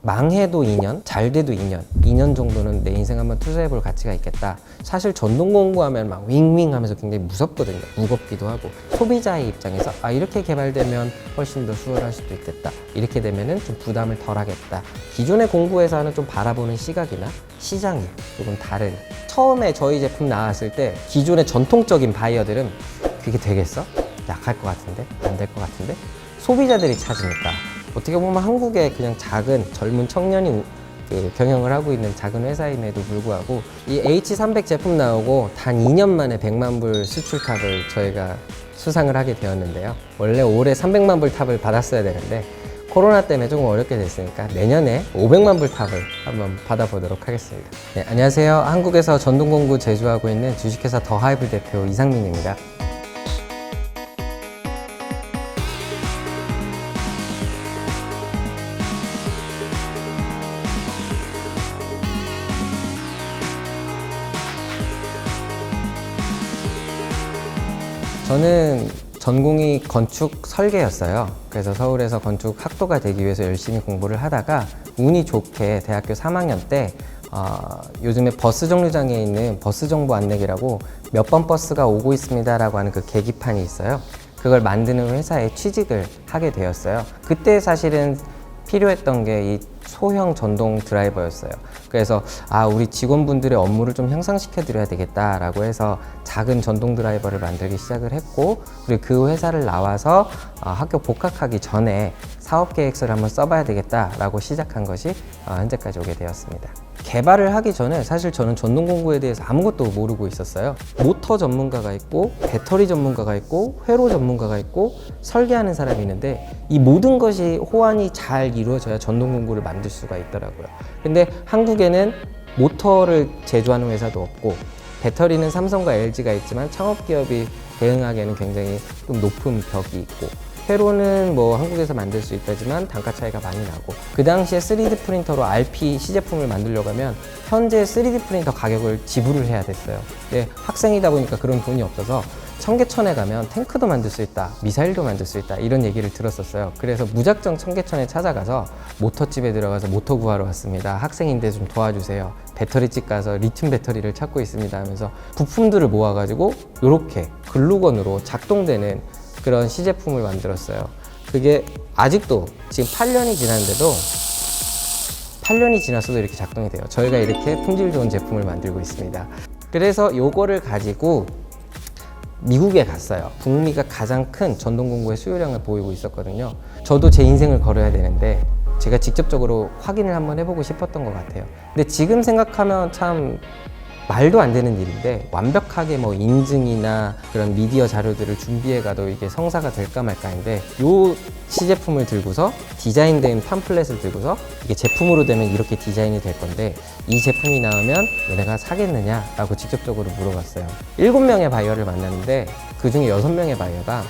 망해도 2년, 잘 돼도 2년 정도는 내 인생 한번 투자해볼 가치가 있겠다. 사실 전동 공구하면 막 윙윙 하면서 굉장히 무섭거든요. 무겁기도 하고. 소비자의 입장에서 이렇게 개발되면 훨씬 더 수월할 수도 있겠다. 이렇게 되면은 좀 부담을 덜 하겠다. 기존의 공구회사는 좀 바라보는 시각이나 시장이 조금 다른. 처음에 저희 제품 나왔을 때 기존의 전통적인 바이어들은 그게 되겠어? 약할 것 같은데? 안 될 것 같은데? 소비자들이 찾으니까. 어떻게 보면 한국의 그냥 작은 젊은 청년이 경영을 하고 있는 작은 회사임에도 불구하고 이 H300 제품 나오고 단 2년 만에 100만 불 수출 탑을 저희가 수상을 하게 되었는데요. 원래 올해 300만 불 탑을 받았어야 되는데 코로나 때문에 조금 어렵게 됐으니까 내년에 500만 불 탑을 한번 받아보도록 하겠습니다. 네, 안녕하세요. 한국에서 전동공구 제조하고 있는 주식회사 더하이브 대표 이상민입니다. 저는 전공이 건축 설계였어요. 그래서 서울에서 건축 학도가 되기 위해서 열심히 공부를 하다가 운이 좋게 대학교 3학년 때 요즘에 버스 정류장에 있는 버스 정보 안내기라고 몇 번 버스가 오고 있습니다 라고 하는 그 계기판이 있어요. 그걸 만드는 회사에 취직을 하게 되었어요. 그때 사실은 필요했던 게 이 소형 전동 드라이버였어요. 그래서 우리 직원분들의 업무를 좀 향상시켜 드려야 되겠다라고 해서 작은 전동 드라이버를 만들기 시작을 했고, 그리고 그 회사를 나와서 학교 복학하기 전에 사업 계획서를 한번 써봐야 되겠다라고 시작한 것이 현재까지 오게 되었습니다. 개발을 하기 전에 사실 저는 전동공구에 대해서 아무것도 모르고 있었어요. 모터 전문가가 있고 배터리 전문가가 있고 회로 전문가가 있고 설계하는 사람이 있는데 이 모든 것이 호환이 잘 이루어져야 전동공구를 만들 수가 있더라고요. 근데 한국에는 모터를 제조하는 회사도 없고 배터리는 삼성과 LG가 있지만 창업기업이 대응하기에는 굉장히 좀 높은 벽이 있고, 회로는 뭐 한국에서 만들 수 있다지만 단가 차이가 많이 나고, 그 당시에 3D 프린터로 RP 시제품을 만들려고 하면 현재 3D 프린터 가격을 지불을 해야 됐어요. 근데 학생이다 보니까 그런 돈이 없어서 청계천에 가면 탱크도 만들 수 있다, 미사일도 만들 수 있다, 이런 얘기를 들었었어요. 그래서 무작정 청계천에 찾아가서 모터집에 들어가서 모터 구하러 왔습니다. 학생인데 좀 도와주세요. 배터리집 가서 리튬 배터리를 찾고 있습니다 하면서 부품들을 모아가지고 이렇게 글루건으로 작동되는 그런 시제품을 만들었어요. 그게 아직도 지금 8년이 지났는데도 8년이 지났어도 이렇게 작동이 돼요. 저희가 이렇게 품질 좋은 제품을 만들고 있습니다. 그래서 요거를 가지고 미국에 갔어요. 북미가 가장 큰 전동공구의 수요량을 보이고 있었거든요. 저도 제 인생을 걸어야 되는데 제가 직접적으로 확인을 한번 해보고 싶었던 것 같아요. 근데 지금 생각하면 참 말도 안 되는 일인데, 완벽하게 뭐 인증이나 그런 미디어 자료들을 준비해가도 이게 성사가 될까 말까인데, 요 시제품을 들고서 디자인된 팜플렛을 들고서 이게 제품으로 되면 이렇게 디자인이 될 건데 이 제품이 나오면 너네가 사겠느냐 라고 직접적으로 물어봤어요. 7명의 바이어를 만났는데 그 중에 6명의 바이어가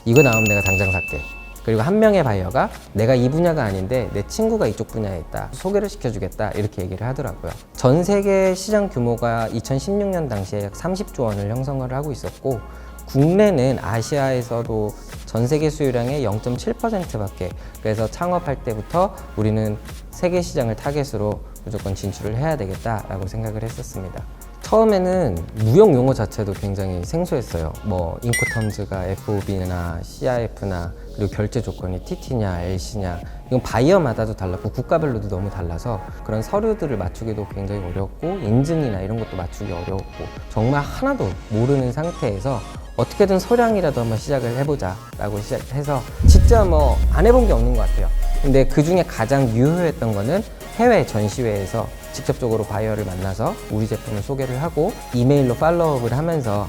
이거 나오면 내가 당장 살게, 그리고 1명의 바이어가 내가 이 분야가 아닌데 내 친구가 이쪽 분야에 있다, 소개를 시켜주겠다, 이렇게 얘기를 하더라고요. 전 세계 시장 규모가 2016년 당시에 약 30조 원을 형성을 하고 있었고, 국내는 아시아에서도 전 세계 수요량의 0.7%밖에, 그래서 창업할 때부터 우리는 세계 시장을 타겟으로 무조건 진출을 해야 되겠다라고 생각을 했었습니다. 처음에는 무역 용어 자체도 굉장히 생소했어요. 뭐 인코텀즈가 FOB나 CIF나, 그리고 결제 조건이 TT냐 LC냐, 이건 바이어마다도 달랐고 국가별로도 너무 달라서 그런 서류들을 맞추기도 굉장히 어렵고, 인증이나 이런 것도 맞추기 어려웠고, 정말 하나도 모르는 상태에서 어떻게든 소량이라도 한번 시작을 해보자 라고 시작해서 진짜 뭐 안 해본 게 없는 것 같아요. 근데 그 중에 가장 유효했던 거는 해외 전시회에서 직접적으로 바이어를 만나서 우리 제품을 소개를 하고 이메일로 팔로우업을 하면서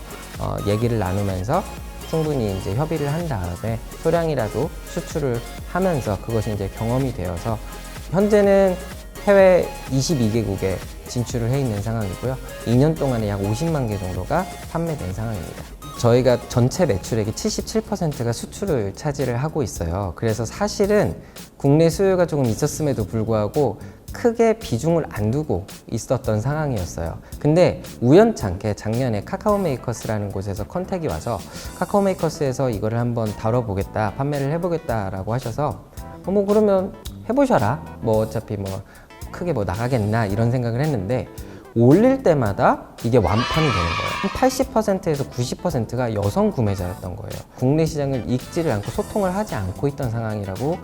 얘기를 나누면서 충분히 이제 협의를 한 다음에 소량이라도 수출을 하면서 그것이 이제 경험이 되어서 현재는 해외 22개국에 진출을 해 있는 상황이고요. 2년 동안에 약 50만 개 정도가 판매된 상황입니다. 저희가 전체 매출액의 77%가 수출을 차지를 하고 있어요. 그래서 사실은 국내 수요가 조금 있었음에도 불구하고 크게 비중을 안 두고 있었던 상황이었어요. 근데 우연찮게 작년에 카카오 메이커스라는 곳에서 컨택이 와서 카카오 메이커스에서 이거를 한번 다뤄보겠다, 판매를 해보겠다라고 하셔서 뭐 그러면 해보셔라. 뭐 어차피 뭐 크게 뭐 나가겠나 이런 생각을 했는데 올릴 때마다 이게 완판이 되는 거예요. 한 80%에서 90%가 여성 구매자였던 거예요. 국내 시장을 읽지를 않고 소통을 하지 않고 있던 상황이라고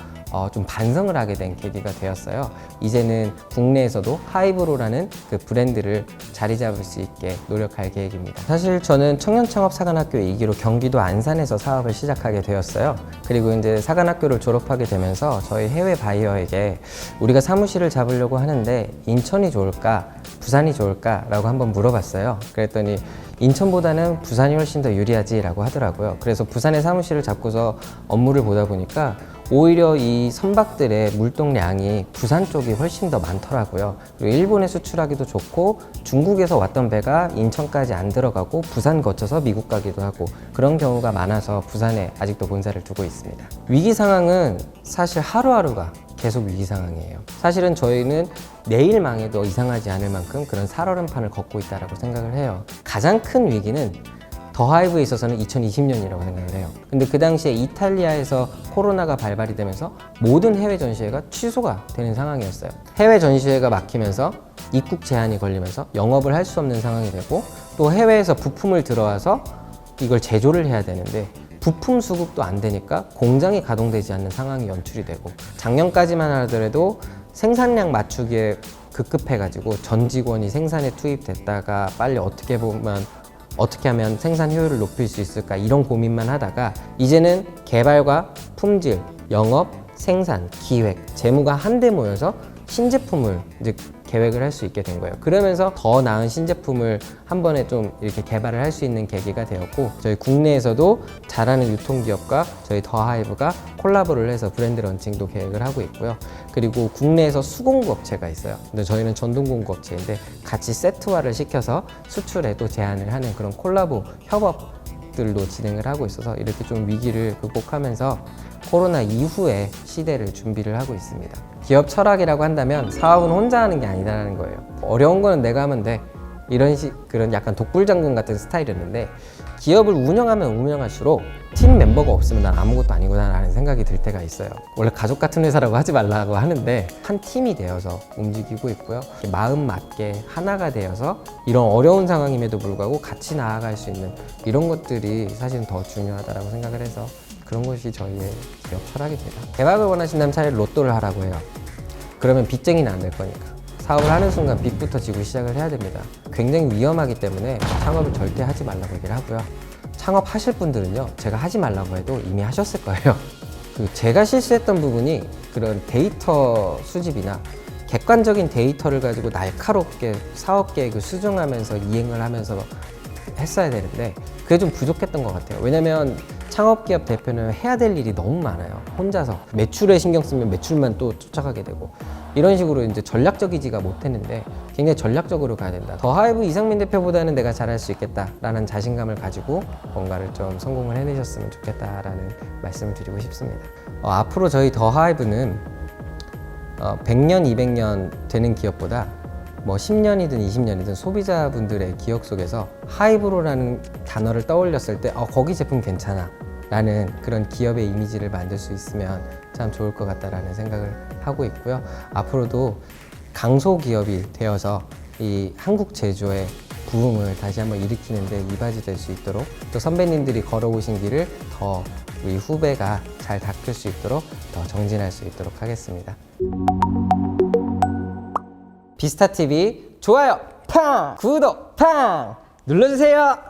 좀 반성을 하게 된 계기가 되었어요. 이제는 국내에서도 하이브로라는 그 브랜드를 자리 잡을 수 있게 노력할 계획입니다. 사실 저는 청년창업사관학교의 2기로 경기도 안산에서 사업을 시작하게 되었어요. 그리고 이제 사관학교를 졸업하게 되면서 저희 해외 바이어에게 우리가 사무실을 잡으려고 하는데 인천이 좋을까? 부산이 좋을까? 라고 한번 물어봤어요. 그랬더니 인천보다는 부산이 훨씬 더 유리하지 라고 하더라고요. 그래서 부산에 사무실을 잡고서 업무를 보다 보니까 오히려 이 선박들의 물동량이 부산 쪽이 훨씬 더 많더라고요. 그리고 일본에 수출하기도 좋고 중국에서 왔던 배가 인천까지 안 들어가고 부산 거쳐서 미국 가기도 하고 그런 경우가 많아서 부산에 아직도 본사를 두고 있습니다. 위기 상황은 사실 하루하루가 계속 위기 상황이에요. 사실은 저희는 내일 망해도 이상하지 않을 만큼 그런 살얼음판을 걷고 있다고 생각을 해요. 가장 큰 위기는 더 하이브에 있어서는 2020년이라고 생각을 해요. 근데 그 당시에 이탈리아에서 코로나가 발발이 되면서 모든 해외 전시회가 취소가 되는 상황이었어요. 해외 전시회가 막히면서 입국 제한이 걸리면서 영업을 할 수 없는 상황이 되고 또 해외에서 부품을 들어와서 이걸 제조를 해야 되는데 부품 수급도 안 되니까 공장이 가동되지 않는 상황이 연출이 되고 작년까지만 하더라도 생산량 맞추기에 급급해가지고 전 직원이 생산에 투입됐다가 빨리 어떻게 하면 생산 효율을 높일 수 있을까 이런 고민만 하다가 이제는 개발과 품질, 영업, 생산, 기획, 재무가 한데 모여서 신제품을 이제 계획을 할 수 있게 된 거예요. 그러면서 더 나은 신제품을 한 번에 좀 이렇게 개발을 할 수 있는 계기가 되었고 저희 국내에서도 잘하는 유통기업과 저희 더 하이브가 콜라보를 해서 브랜드 런칭도 계획을 하고 있고요. 그리고 국내에서 수공구 업체가 있어요. 근데 저희는 전동공구 업체인데 같이 세트화를 시켜서 수출에도 제안을 하는 그런 콜라보 협업들도 진행을 하고 있어서 이렇게 좀 위기를 극복하면서 코로나 이후의 시대를 준비를 하고 있습니다. 기업 철학이라고 한다면 사업은 혼자 하는 게 아니라는 거예요. 어려운 거는 내가 하면 돼. 그런 약간 독불장군 같은 스타일이었는데 기업을 운영하면 운영할수록 팀 멤버가 없으면 난 아무것도 아니구나라는 생각이 들 때가 있어요. 원래 가족 같은 회사라고 하지 말라고 하는데 한 팀이 되어서 움직이고 있고요. 마음 맞게 하나가 되어서 이런 어려운 상황임에도 불구하고 같이 나아갈 수 있는 이런 것들이 사실 더 중요하다고 생각을 해서 그런 것이 저희의 기업 철학입니다. 대박을 원하신다면 차라리 로또를 하라고 해요. 그러면 빚쟁이는 안 될 거니까. 사업을 하는 순간 빚부터 지고 시작을 해야 됩니다. 굉장히 위험하기 때문에 창업을 절대 하지 말라고 얘기를 하고요. 창업하실 분들은요, 제가 하지 말라고 해도 이미 하셨을 거예요. 제가 실수했던 부분이 그런 데이터 수집이나 객관적인 데이터를 가지고 날카롭게 사업 계획을 수정하면서 이행을 하면서 했어야 되는데 그게 좀 부족했던 것 같아요. 왜냐면 창업기업 대표는 해야 될 일이 너무 많아요. 혼자서 매출에 신경 쓰면 매출만 또 쫓아가게 되고 이런 식으로 이제 전략적이지가 못했는데 굉장히 전략적으로 가야 된다. 더 하이브 이상민 대표보다는 내가 잘할 수 있겠다라는 자신감을 가지고 뭔가를 좀 성공을 해내셨으면 좋겠다라는 말씀을 드리고 싶습니다. 앞으로 저희 더 하이브는 100년, 200년 되는 기업보다 뭐 10년이든 20년이든 소비자분들의 기억 속에서 하이브로라는 단어를 떠올렸을 때 거기 제품 괜찮아 라는 그런 기업의 이미지를 만들 수 있으면 참 좋을 것 같다라는 생각을 하고 있고요. 앞으로도 강소기업이 되어서 이 한국 제조의 부흥을 다시 한번 일으키는데 이바지 될 수 있도록 또 선배님들이 걸어오신 길을 더 우리 후배가 잘 닦을 수 있도록 더 정진할 수 있도록 하겠습니다. 비스타TV 좋아요 팡! 구독 팡! 눌러주세요.